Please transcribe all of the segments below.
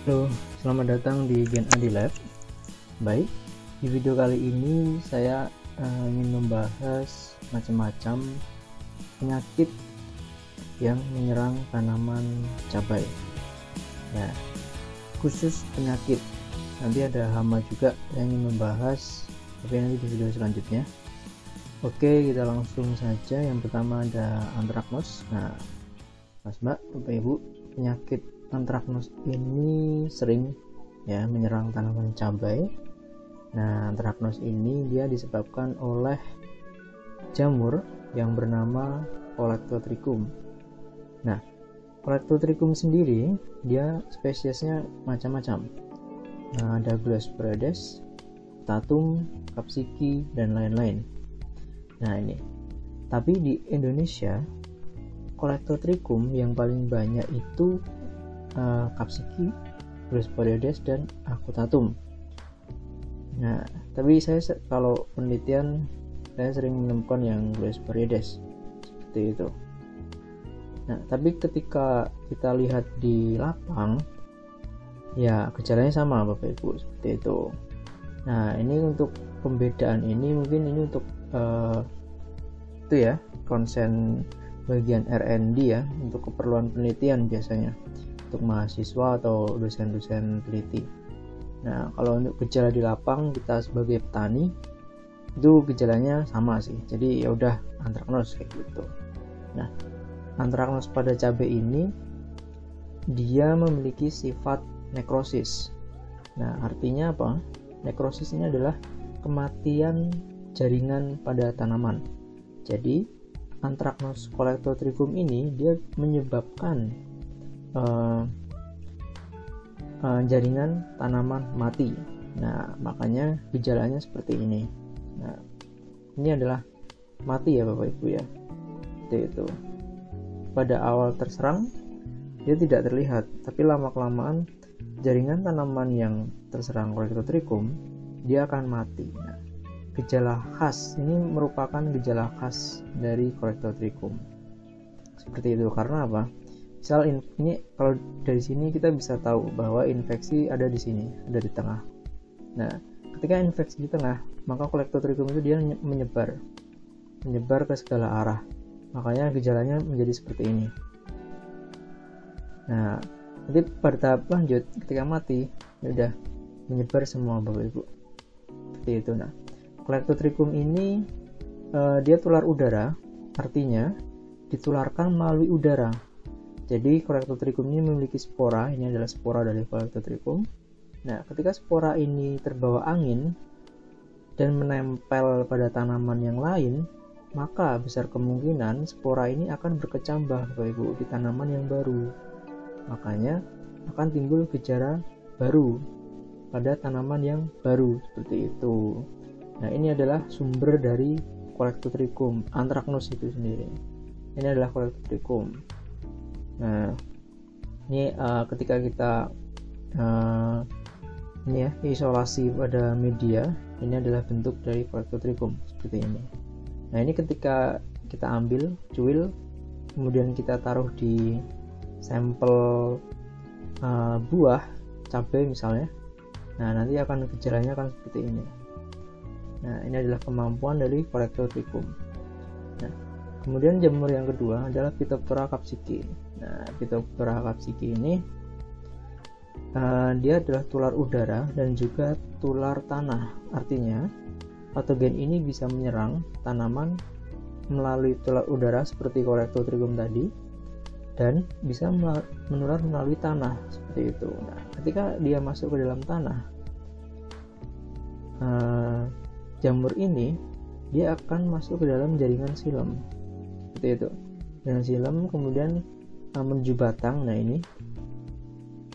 Halo, selamat datang di Gen Adi Lab. Baik, di video kali ini saya ingin membahas macam-macam penyakit yang menyerang tanaman cabai. Ya, khusus penyakit. Nanti ada hama juga yang ingin membahas, tapi nanti di video selanjutnya. Oke, kita langsung saja. Yang pertama ada antraknos. Nah, Mas Mbak, Bapak Ibu, penyakit antraknos ini sering ya menyerang tanaman cabai. Nah, antraknos ini dia disebabkan oleh jamur yang bernama Collectotrichum. Nah, Collectotrichum sendiri dia spesiesnya macam-macam. Nah, ada Gliosporides, Tatum, Capsicum, dan lain-lain. Nah, ini. Tapi di Indonesia Collectotrichum yang paling banyak itu Capsicum, Gliosporides, dan Acutatum. Nah, tapi saya kalau penelitian saya sering menemukan yang Gliosporides seperti itu. Nah, tapi ketika kita lihat di lapang, ya gejalanya sama Bapak Ibu seperti itu. Nah, ini untuk pembedaan ini mungkin ini untuk itu ya konsen bagian R&D ya, untuk keperluan penelitian biasanya untuk mahasiswa atau dosen-dosen peneliti. Nah, kalau untuk gejala di lapang kita sebagai petani itu gejalanya sama sih. Jadi ya udah antraknos kayak gitu. Nah, antraknos pada cabai ini dia memiliki sifat nekrosis. Nah, artinya apa? Nekrosis ini adalah kematian jaringan pada tanaman. Jadi Antraknos Collectotrichum ini dia menyebabkan jaringan tanaman mati. Nah, makanya gejalanya seperti ini. Nah, ini adalah mati ya Bapak Ibu ya. Seperti itu. Pada awal terserang dia tidak terlihat, tapi lama-kelamaan jaringan tanaman yang terserang Collectotrichum dia akan mati. Nah, gejala khas ini merupakan gejala khas dari Collectotrichum seperti itu. Karena apa? Misal ini kalau dari sini kita bisa tahu bahwa infeksi ada di sini, ada di tengah. Nah, ketika infeksi di tengah, maka Collectotrichum itu dia menyebar ke segala arah. Makanya gejalanya menjadi seperti ini. Nah, nanti pada tahap lanjut ketika mati, ya udah menyebar semua Bapak Ibu. Seperti itu. Nah, Collectotrichum ini dia tular udara, artinya ditularkan melalui udara. Jadi Collectotrichum ini memiliki spora, ini adalah spora dari Collectotrichum. Nah, ketika spora ini terbawa angin dan menempel pada tanaman yang lain, maka besar kemungkinan spora ini akan berkecambah Bapak Ibu di tanaman yang baru. Makanya akan timbul gejala baru pada tanaman yang baru seperti itu. Nah, ini adalah sumber dari Collectotrichum, antraknos itu sendiri. Ini adalah Collectotrichum. Nah, ini ketika kita ini ya isolasi pada media, ini adalah bentuk dari Collectotrichum seperti ini. Nah, ini ketika kita ambil cuil, kemudian kita taruh di sampel buah cabai misalnya. Nah, nanti gejalanya akan seperti ini. Nah, ini adalah kemampuan dari Collectotrichum. Nah, kemudian jamur yang kedua adalah Phytophthora capsicum. Nah, Phytophthora capsicum ini dia adalah tular udara dan juga tular tanah. Artinya, patogen ini bisa menyerang tanaman melalui tular udara seperti Collectotrichum tadi dan bisa menular melalui tanah seperti itu. Nah, ketika dia masuk ke dalam tanah, jamur ini dia akan masuk ke dalam jaringan xilem seperti itu. Jaringan xilem kemudian menuju batang. Nah, ini.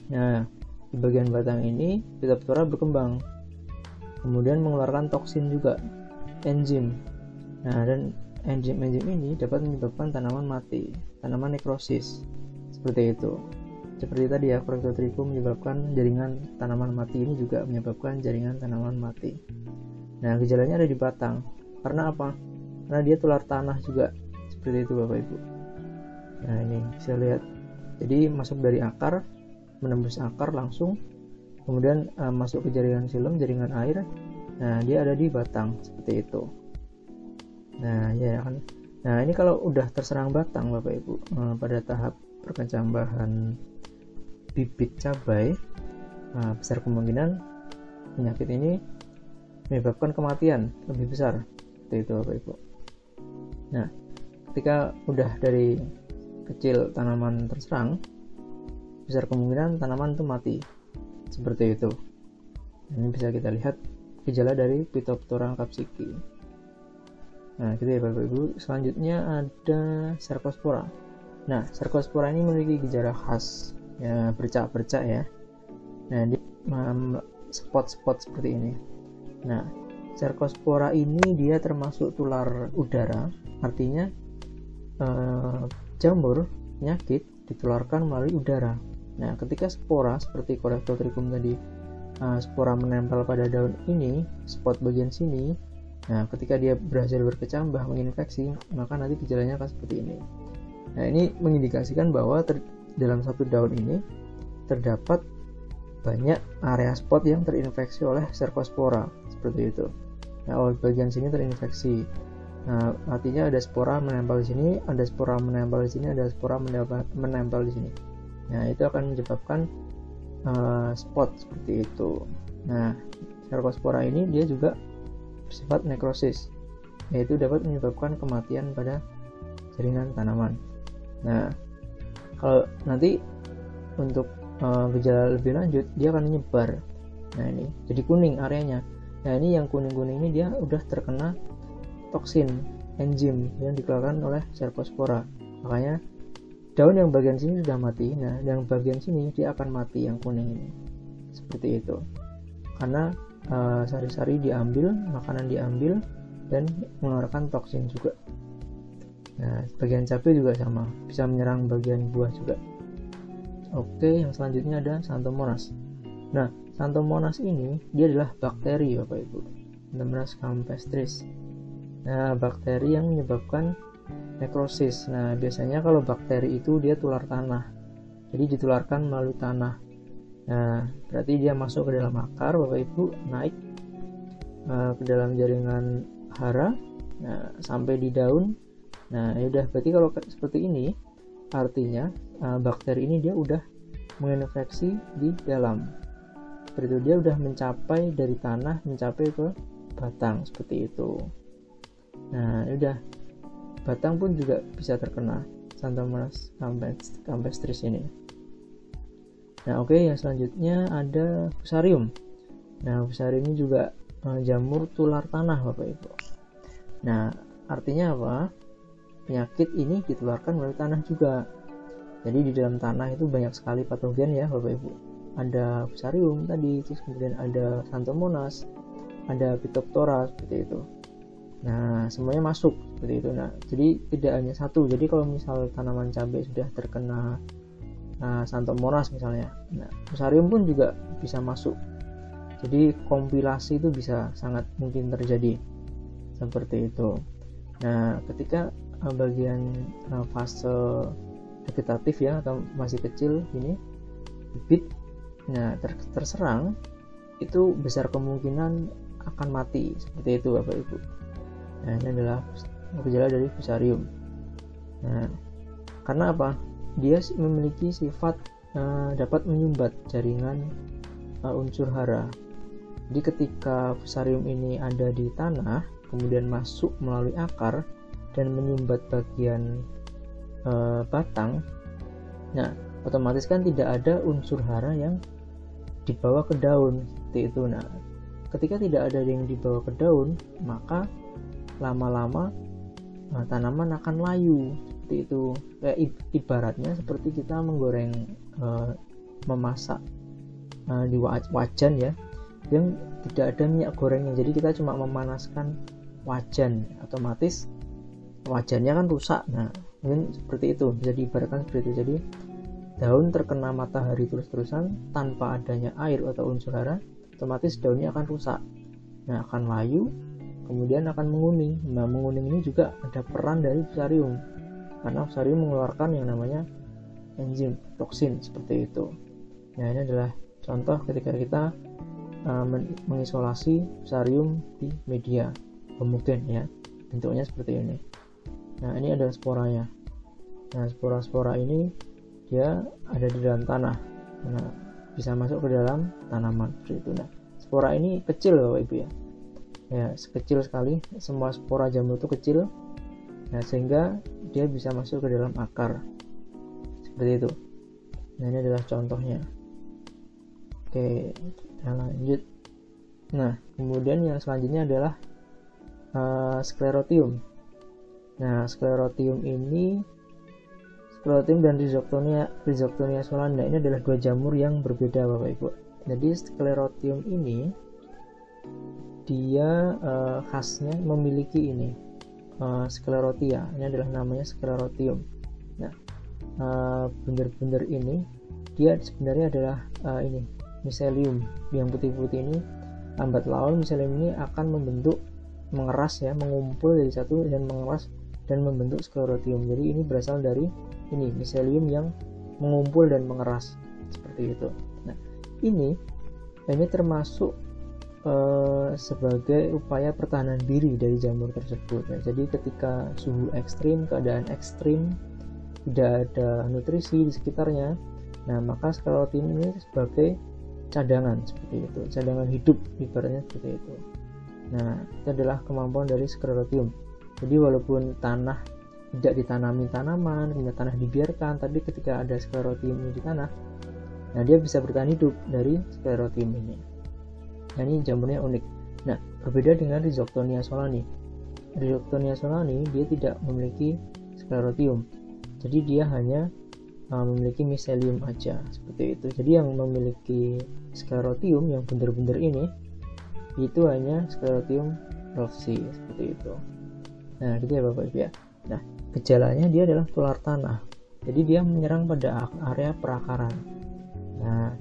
Nah, di bagian batang ini Phytophthora berkembang. Kemudian mengeluarkan toksin juga, enzim. Nah, dan enzim-enzim ini dapat menyebabkan tanaman mati, tanaman nekrosis. Seperti itu. Seperti tadi ya, Collectotrichum menyebabkan jaringan tanaman mati, ini juga menyebabkan jaringan tanaman mati. Nah, gejalanya ada di batang. Karena apa? Karena dia tular tanah juga. Seperti itu Bapak Ibu. Nah, ini bisa lihat. Jadi masuk dari akar menembus akar langsung, kemudian masuk ke jaringan xilem, jaringan air. Nah, dia ada di batang seperti itu. Nah, ya kan. Nah, ini kalau udah terserang batang Bapak Ibu, pada tahap perkecambahan bibit cabai, besar kemungkinan penyakit ini menyebabkan kematian lebih besar. Seperti itu Bapak Ibu. Nah, ketika udah dari kecil tanaman terserang, besar kemungkinan tanaman itu mati. Seperti itu. Ini bisa kita lihat gejala dari Phytophthora capsicum. Nah, gitu ya Bapak Ibu. Selanjutnya ada Cercospora. Nah, Cercospora ini memiliki gejala khas, ya, bercak-bercak ya. Nah, dia spot-spot seperti ini. Nah, Cercospora ini dia termasuk tular udara, artinya jamur penyakit ditularkan melalui udara. Nah, ketika spora seperti Coreptotrichum tadi, spora menempel pada daun ini, spot bagian sini. Nah, ketika dia berhasil berkecambah menginfeksi, maka nanti gejalanya akan seperti ini. Nah, ini mengindikasikan bahwa dalam satu daun ini terdapat banyak area spot yang terinfeksi oleh Cercospora, seperti itu. Nah, bagian sini terinfeksi. Nah, artinya ada spora menempel di sini, ada spora menempel di sini, ada spora menempel di sini. Nah, itu akan menyebabkan spot seperti itu. Nah, Cercospora ini dia juga bersifat nekrosis, yaitu dapat menyebabkan kematian pada jaringan tanaman. Nah, kalau nanti untuk gejala lebih lanjut, dia akan menyebar. Nah, ini jadi kuning areanya. Nah, ini yang kuning-kuning ini dia udah terkena toksin enzim yang dikeluarkan oleh Cercospora. Makanya daun yang bagian sini sudah mati. Nah, yang bagian sini dia akan mati, yang kuning ini. Seperti itu. Karena sari-sari diambil, makanan diambil, dan mengeluarkan toksin juga. Nah, bagian cabai juga sama, bisa menyerang bagian buah juga. Oke, yang selanjutnya ada Xanthomonas. Nah, Xanthomonas ini dia adalah bakteri Bapak Ibu, Xanthomonas campestris. Nah, bakteri yang menyebabkan nekrosis. Nah, biasanya kalau bakteri itu dia tular tanah, jadi ditularkan melalui tanah. Nah, berarti dia masuk ke dalam akar Bapak Ibu, naik ke dalam jaringan hara, nah, sampai di daun. Nah, ya udah, berarti kalau seperti ini artinya bakteri ini dia udah menginfeksi di dalam. Seperti itu, dia udah mencapai dari tanah mencapai ke batang, seperti itu. Nah, ya udah, batang pun juga bisa terkena Xanthomonas campestris ini. Nah, oke, yang selanjutnya ada Fusarium. Nah, Fusarium ini juga jamur tular tanah Bapak Ibu. Nah, artinya apa? Penyakit ini ditularkan melalui tanah juga. Jadi di dalam tanah itu banyak sekali patogen ya Bapak Ibu. Ada Fusarium tadi, terus kemudian ada Xanthomonas, ada Phytophthora seperti itu. Nah, semuanya masuk seperti itu. Nah, jadi tidak hanya satu. Jadi kalau misal tanaman cabai sudah terkena Xanthomonas misalnya, nah, Fusarium pun juga bisa masuk. Jadi kompilasi itu bisa sangat mungkin terjadi seperti itu. Nah, ketika bagian fase vegetatif ya, atau masih kecil ini bibit, nah terserang, itu besar kemungkinan akan mati, seperti itu Bapak Ibu. Nah, ini adalah gejala dari Fusarium. Nah, karena apa? Dia memiliki sifat dapat menyumbat jaringan unsur hara. Jadi ketika Fusarium ini ada di tanah, kemudian masuk melalui akar dan menyumbat bagian batang, nah otomatis kan tidak ada unsur hara yang dibawa ke daun, seperti itu. Nah, ketika tidak ada yang dibawa ke daun, maka lama-lama tanaman akan layu, seperti itu. Kayak ibaratnya seperti kita menggoreng, memasak di wajan ya, yang tidak ada minyak gorengnya. Jadi kita cuma memanaskan wajan, otomatis wajannya kan rusak. Nah, mungkin seperti itu, bisa diibaratkan seperti itu. Jadi daun terkena matahari terus-terusan tanpa adanya air atau unsur hara, otomatis daunnya akan rusak. Nah, akan layu, kemudian akan menguning. Nah, menguning ini juga ada peran dari Fusarium, karena Fusarium mengeluarkan yang namanya enzim toksin, seperti itu. Nah, ini adalah contoh ketika kita mengisolasi fusarium di media homogen ya, bentuknya seperti ini. Nah, ini adalah sporanya. Nah, spora-spora ini dia ada di dalam tanah, nah, bisa masuk ke dalam tanaman seperti itu. Nah, spora ini kecil Bapak Ibu ya, kecil sekali, semua spora jamur itu kecil. Nah, sehingga dia bisa masuk ke dalam akar seperti itu. Nah, ini adalah contohnya. Oke, kita lanjut. Nah, kemudian yang selanjutnya adalah sklerotium. Nah, sklerotium dan Rhizoctonia solanda ini adalah dua jamur yang berbeda Bapak Ibu. Jadi sklerotium ini dia khasnya memiliki ini sklerotia. Ini adalah namanya sklerotium. Nah, bunder-bunder ini dia sebenarnya adalah ini miselium yang putih-putih ini. Lambat laun miselium ini akan mengeras ya, mengumpul dari satu dan mengeras dan membentuk sklerotium. Jadi ini berasal dari ini miselium yang mengumpul dan mengeras seperti itu. Nah, ini termasuk sebagai upaya pertahanan diri dari jamur tersebut ya. Jadi ketika suhu ekstrim, keadaan ekstrim, tidak ada nutrisi di sekitarnya, nah maka sklerotium ini sebagai cadangan seperti itu, cadangan hidup ibaratnya seperti itu. Nah, itu adalah kemampuan dari sklerotium. Jadi walaupun tanah tidak ditanami tanaman, tanah dibiarkan, tapi ketika ada sklerotium ini di tanah, nah dia bisa bertahan hidup dari sklerotium ini. Nah, ini jamurnya unik. Nah, berbeda dengan Rhizoctonia solani. Rhizoctonia solani dia tidak memiliki sklerotium. Jadi dia hanya memiliki miselium aja seperti itu. Jadi yang memiliki sklerotium yang bunder-bunder ini itu hanya Sklerotium rolfsi seperti itu. Nah, gitu ya Bapak Ibu ya. Nah, gejalanya dia adalah tular tanah. Jadi dia menyerang pada area perakaran. Nah,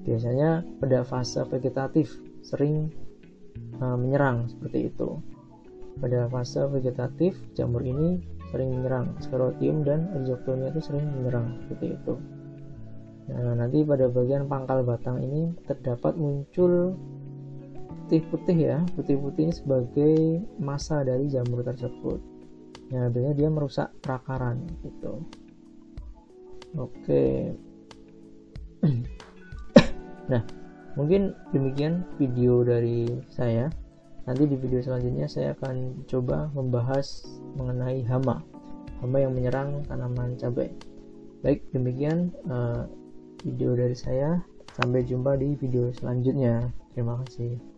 biasanya pada fase vegetatif sering menyerang seperti itu. Pada fase vegetatif jamur ini sering menyerang, Sklerotium dan Rhizoctonia itu sering menyerang seperti itu. Nah, nanti pada bagian pangkal batang ini terdapat muncul putih-putih ya, putih-putih ini sebagai massa dari jamur tersebut. Nah, biasanya dia merusak perakaran gitu. Oke. Nah, mungkin demikian video dari saya. Nanti di video selanjutnya saya akan coba membahas mengenai hama yang menyerang tanaman cabai. Baik, demikian video dari saya. Sampai jumpa di video selanjutnya. Terima kasih.